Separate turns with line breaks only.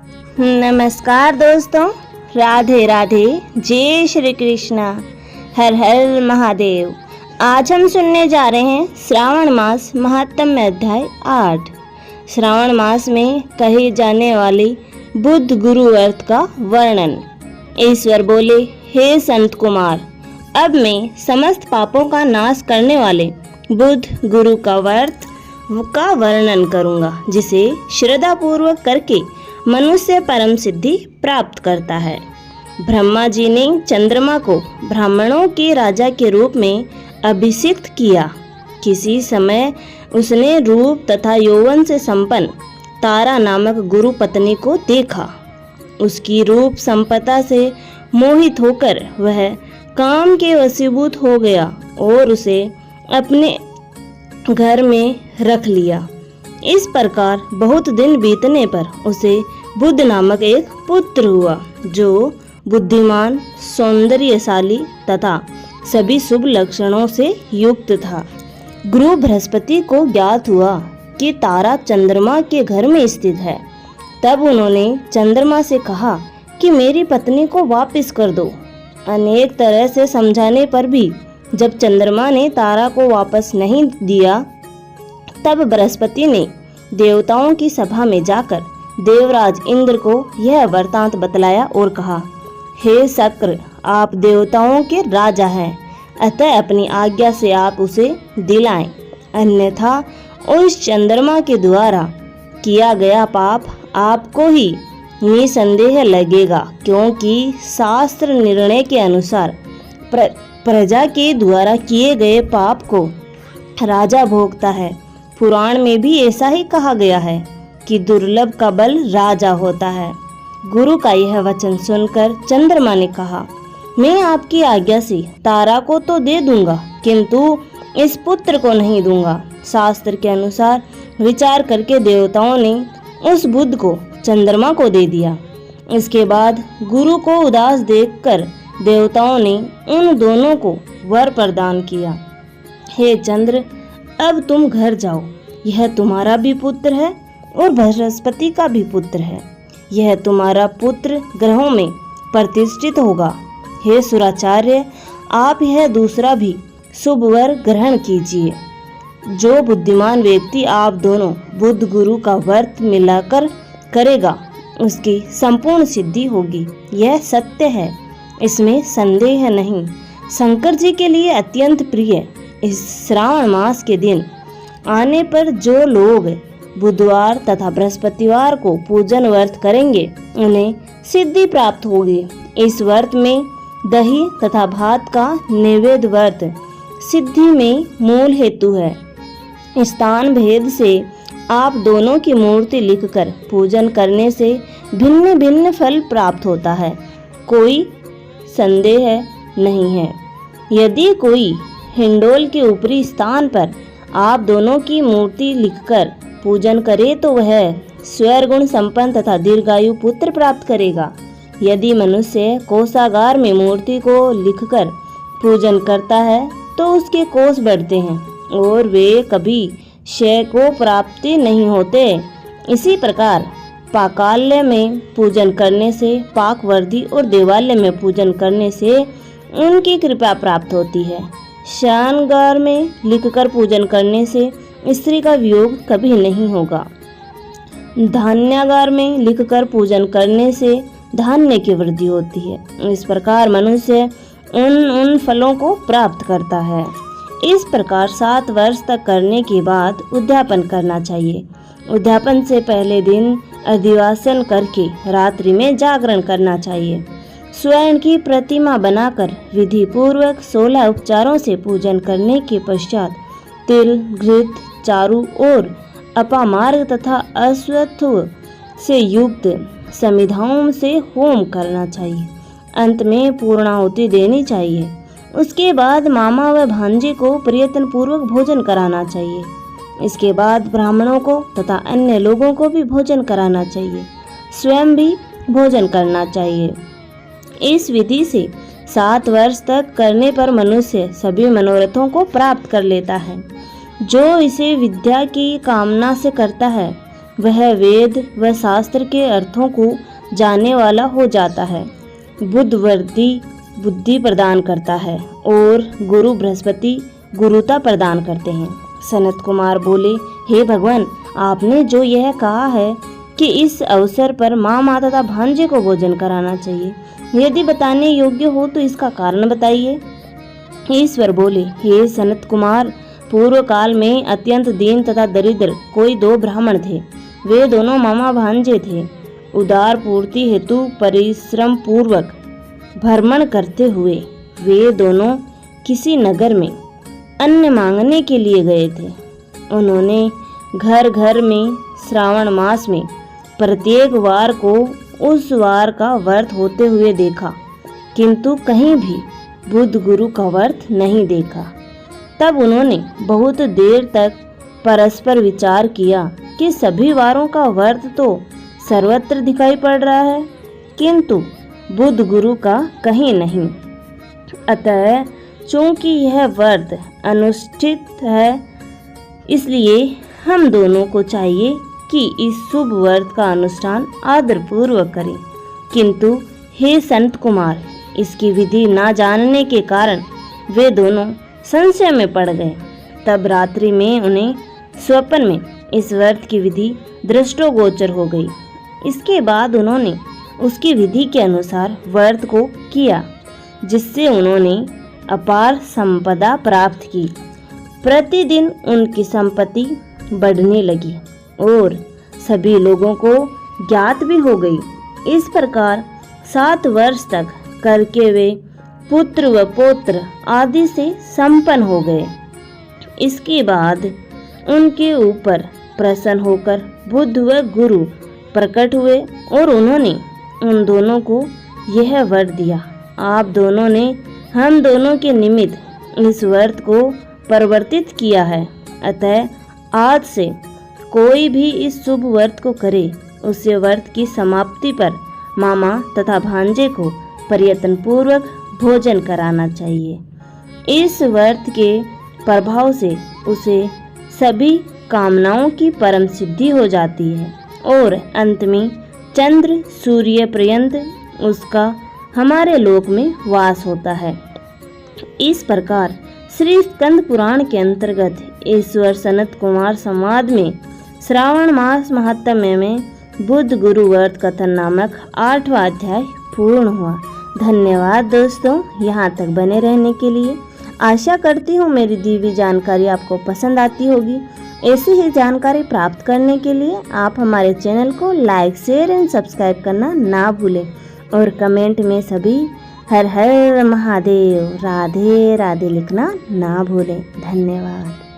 नमस्कार दोस्तों, राधे राधे, जय श्री कृष्णा, हर हर महादेव। आज हम सुनने जा रहे हैं श्रावण मास महात्म्य अध्याय 8। श्रावण मास में कहे जाने वाली बुद्ध गुरु व्रत का वर्णन। ईश्वर बोले, हे संत कुमार, अब मैं समस्त पापों का नाश करने वाले बुद्ध गुरु का व्रत का वर्णन करूंगा, जिसे श्रद्धा पूर्वक करके मनुष्य परम सिद्धि प्राप्त करता है। ब्रह्मा जी ने चंद्रमा को ब्राह्मणों के राजा के रूप में अभिषिक्त किया। किसी समय उसने रूप तथा यौवन से संपन्न तारा नामक गुरु पत्नी को देखा। उसकी रूप संपदा से मोहित होकर वह काम के वशीभूत हो गया और उसे अपने घर में रख लिया। इस प्रकार बहुत दिन बीतने पर उसे बुद्ध नामक एक पुत्र हुआ, जो बुद्धिमान, सौंदर्यशाली तथा सभी शुभ लक्षणों से युक्त था। गुरु बृहस्पति को ज्ञात हुआ कि तारा चंद्रमा के घर में स्थित है। तब उन्होंने चंद्रमा से कहा कि मेरी पत्नी को वापस कर दो। अनेक तरह से समझाने पर भी जब चंद्रमा ने तारा को वापस नहीं दिया, तब बृहस्पति ने देवताओं की सभा में जाकर देवराज इंद्र को यह वृतांत बतलाया और कहा, हे शक्र, आप देवताओं के राजा हैं, अतः अपनी आज्ञा से आप उसे दिलाएं, अन्यथा उस चंद्रमा के द्वारा किया गया पाप आपको ही निसंदेह लगेगा, क्योंकि शास्त्र निर्णय के अनुसार प्रजा के द्वारा किए गए पाप को राजा भोगता है। पुराण में भी ऐसा ही कहा गया है कि दुर्लभ का बल राजा होता है। गुरु का यह वचन सुनकर चंद्रमा ने कहा, मैं आपकी आज्ञा से तारा को तो दे दूंगा, किंतु इस पुत्र को नहीं दूंगा। शास्त्र के अनुसार विचार करके देवताओं ने उस बुद्ध को चंद्रमा को दे दिया। इसके बाद गुरु को उदास देखकर देवताओं ने उन दोनों को वर प्रदान किया, हे चंद्र, अब तुम घर जाओ। यह तुम्हारा भी पुत्र है और बृहस्पति का भी पुत्र है। यह तुम्हारा पुत्र ग्रहों में प्रतिष्ठित होगा। हे सुराचार्य, आप यह दूसरा भी शुभ वर ग्रहण कीजिए। जो बुद्धिमान व्यक्ति आप दोनों बुद्ध गुरु का व्रत मिलाकर करेगा, उसकी संपूर्ण सिद्धि होगी। यह सत्य है, इसमें संदेह नहीं। शंकर जी के लिए अत्यंत प्रिय इस श्रावण मास के दिन आने पर जो लोग बुधवार तथा बृहस्पतिवार को पूजन व्रत करेंगे, उन्हें सिद्धि प्राप्त होगी। इस व्रत में दही तथा भात का नैवेद्य व्रत सिद्धि में मूल हेतु है। स्थान भेद से आप दोनों की मूर्ति लिखकर पूजन करने से भिन्न भिन्न फल प्राप्त होता है, कोई संदेह नहीं है। यदि कोई हिंडोल के ऊपरी स्थान पर आप दोनों की मूर्ति लिखकर पूजन करे तो वह स्वर गुण संपन्न तथा दीर्घायु पुत्र प्राप्त करेगा। यदि मनुष्य कोषागार में मूर्ति को लिखकर पूजन करता है तो उसके कोष बढ़ते हैं और वे कभी क्षय को प्राप्ति नहीं होते। इसी प्रकार पाकाल्य में पूजन करने से पाक वर्धि और देवालय में पूजन करने से उनकी कृपा प्राप्त होती है। शयनगार में लिखकर पूजन करने से स्त्री का वियोग कभी नहीं होगा। धान्यागार में लिखकर पूजन करने से धान्य की वृद्धि होती है। इस प्रकार मनुष्य उन फलों को प्राप्त करता है। इस प्रकार 7 वर्ष तक करने के बाद उद्यापन करना चाहिए। उद्यापन से पहले दिन अधिवासन करके रात्रि में जागरण करना चाहिए। स्वर्ण की प्रतिमा बनाकर विधि पूर्वक 16 उपचारों से पूजन करने के पश्चात तिल, घृत, चारु और अपामार्ग तथा अश्वत्थ से युक्त समिधाओं से होम करना चाहिए। अंत में पूर्णाहुति देनी चाहिए। उसके बाद मामा व भांजे को प्रयत्न पूर्वक भोजन कराना चाहिए। इसके बाद ब्राह्मणों को तथा अन्य लोगों को भी भोजन कराना चाहिए। स्वयं भी भोजन करना चाहिए। इस विधि से 7 वर्ष तक करने पर मनुष्य सभी मनोरथों को प्राप्त कर लेता है। जो इसे विद्या की कामना से करता है वह वेद व शास्त्र के अर्थों को जानने वाला हो जाता है। बुद्धवर्ती बुद्धि प्रदान करता है और गुरु बृहस्पति गुरुता प्रदान करते हैं। सनत कुमार बोले, हे भगवान, आपने जो यह कहा है कि इस अवसर पर मामा तथा भांजे को भोजन कराना चाहिए, यदि बताने योग्य हो तो इसका कारण बताइए। ईश्वर बोले, हे सनत कुमार, पूर्व काल में अत्यंत दीन तथा दरिद्र कोई 2 ब्राह्मण थे। वे दोनों मामा भांजे थे। उदार पूर्ति हेतु परिश्रम पूर्वक भ्रमण करते हुए वे दोनों किसी नगर में अन्न मांगने के लिए गए थे। उन्होंने घर घर में श्रावण मास में प्रत्येक वार को उस वार का व्रत होते हुए देखा, किंतु कहीं भी बुद्ध गुरु का व्रत नहीं देखा। तब उन्होंने बहुत देर तक परस्पर विचार किया कि सभी वारों का व्रत तो सर्वत्र दिखाई पड़ रहा है, किंतु बुद्ध गुरु का कहीं नहीं। अतः चूंकि यह व्रत अनुष्ठित है, इसलिए हम दोनों को चाहिए कि इस शुभ व्रत का अनुष्ठान आदरपूर्वक करें। किंतु हे संत कुमार, इसकी विधि ना जानने के कारण वे दोनों संशय में पड़ गए। तब रात्रि में उन्हें स्वप्न में इस व्रत की विधि दृष्टोगोचर हो गई। इसके बाद उन्होंने उसकी विधि के अनुसार व्रत को किया, जिससे उन्होंने अपार संपदा प्राप्त की। प्रतिदिन उनकी संपत्ति बढ़ने लगी और सभी लोगों को ज्ञात भी हो गई। इस प्रकार 7 वर्ष तक करके वे पुत्र व पौत्र आदि से संपन्न हो गए। इसके बाद उनके ऊपर प्रसन्न होकर बुद्ध व गुरु प्रकट हुए और उन्होंने उन दोनों को यह वर दिया, आप दोनों ने हम दोनों के निमित्त इस व्रत को परिवर्तित किया है। अतः आज से कोई भी इस शुभ व्रत को करे, उसे व्रत की समाप्ति पर मामा तथा भांजे को प्रयत्न पूर्वक भोजन कराना चाहिए। इस व्रत के प्रभाव से उसे सभी कामनाओं की परम सिद्धि हो जाती है और अंत में चंद्र सूर्य पर्यंत उसका हमारे लोक में वास होता है। इस प्रकार श्री स्कंद पुराण के अंतर्गत ईश्वर सनत कुमार संवाद में श्रावण मास महात्म्य में बुद्ध गुरु व्रत कथन नामक 8वां अध्याय पूर्ण हुआ। धन्यवाद दोस्तों, यहाँ तक बने रहने के लिए। आशा करती हूँ मेरी दी हुई जानकारी आपको पसंद आती होगी। ऐसी ही जानकारी प्राप्त करने के लिए आप हमारे चैनल को लाइक, शेयर एंड सब्सक्राइब करना ना भूलें और कमेंट में सभी हर हर महादेव, राधे राधे लिखना ना भूलें। धन्यवाद।